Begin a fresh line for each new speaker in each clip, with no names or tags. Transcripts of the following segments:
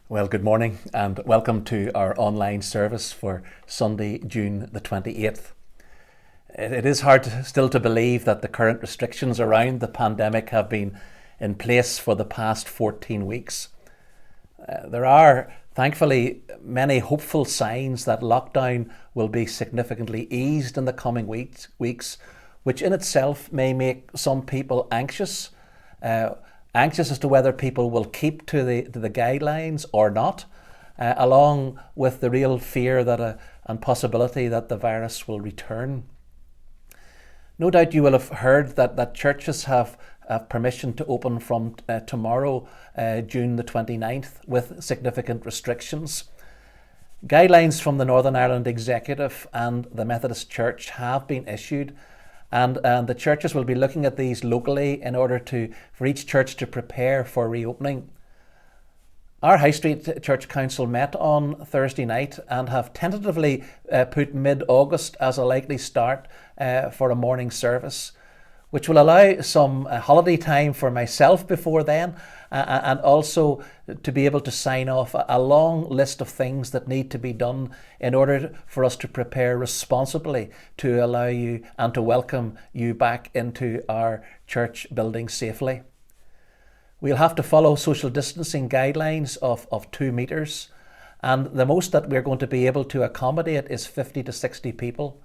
Well, good morning and welcome to our online service for Sunday, June the 28th. It is hard still to believe that the current restrictions around the pandemic have been in place for the past 14 weeks. There are, thankfully, many hopeful signs that lockdown will be significantly eased in the coming weeks, which in itself may make some people anxious as to whether people will keep to the guidelines or not, along with the real fear and possibility that the virus will return. No doubt you will have heard that churches have permission to open from tomorrow, June the 29th, with significant restrictions. Guidelines from the Northern Ireland Executive and the Methodist Church have been issued, and the churches will be looking at these locally in order for each church to prepare for reopening. Our High Street Church Council met on Thursday night and have tentatively put mid-August as a likely start for a morning service, which will allow some holiday time for myself before then, and also to be able to sign off a long list of things that need to be done in order for us to prepare responsibly to allow you and to welcome you back into our church building safely. We'll have to follow social distancing guidelines of 2 metres, and the most that we're going to be able to accommodate is 50 to 60 people.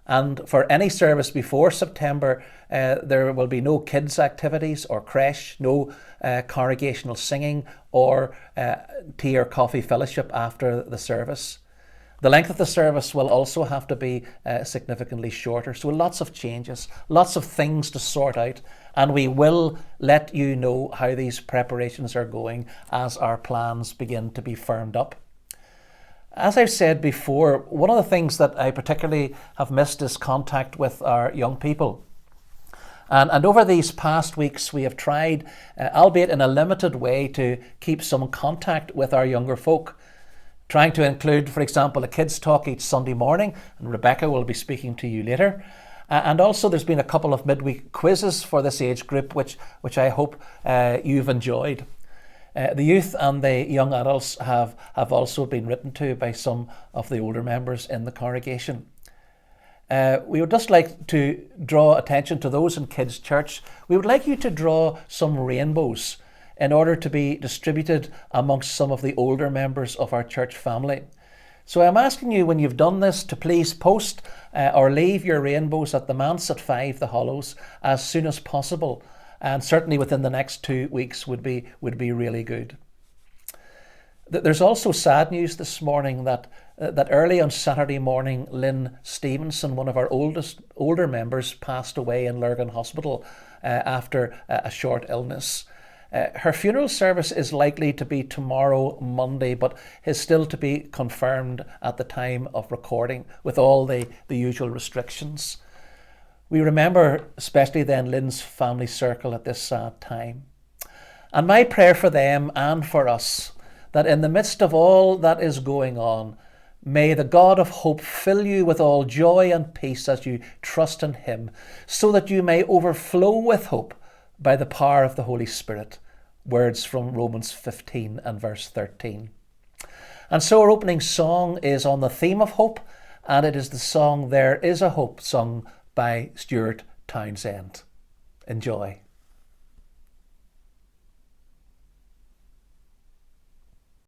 And for any service before September, there will be no kids' activities or creche, no congregational singing or tea or coffee fellowship after the service. The length of the service will also have to be significantly shorter. So lots of changes, lots of things to sort out, and we will let you know how these preparations are going as our plans begin to be firmed up. As I've said before, one of the things that I particularly have missed is contact with our young people. And over these past weeks, we have tried, albeit in a limited way, to keep some contact with our younger folk, trying to include, for example, a kids' talk each Sunday morning, and Rebecca will be speaking to you later. And also there's been a couple of midweek quizzes for this age group, which I hope you've enjoyed. The youth and the young adults have also been written to by some of the older members in the congregation. We would just like to draw attention to those in Kids Church. We would like you to draw some rainbows in order to be distributed amongst some of the older members of our church family. So I'm asking you, when you've done this, to please post or leave your rainbows at the manse at 5 The Hollows as soon as possible. And certainly within the next 2 weeks would be really good. There's also sad news this morning that early on Saturday morning, Lynn Stevenson, one of our older members, passed away in Lurgan Hospital after a short illness. Her funeral service is likely to be tomorrow, Monday, but is still to be confirmed at the time of recording with all the usual restrictions. We remember especially then Lynn's family circle at this sad time. And my prayer for them and for us, that in the midst of all that is going on, may the God of hope fill you with all joy and peace as you trust in him, so that you may overflow with hope by the power of the Holy Spirit. Words from Romans 15 and verse 13. And so our opening song is on the theme of hope, and it is the song There Is a Hope, sung by Stuart Townsend. Enjoy.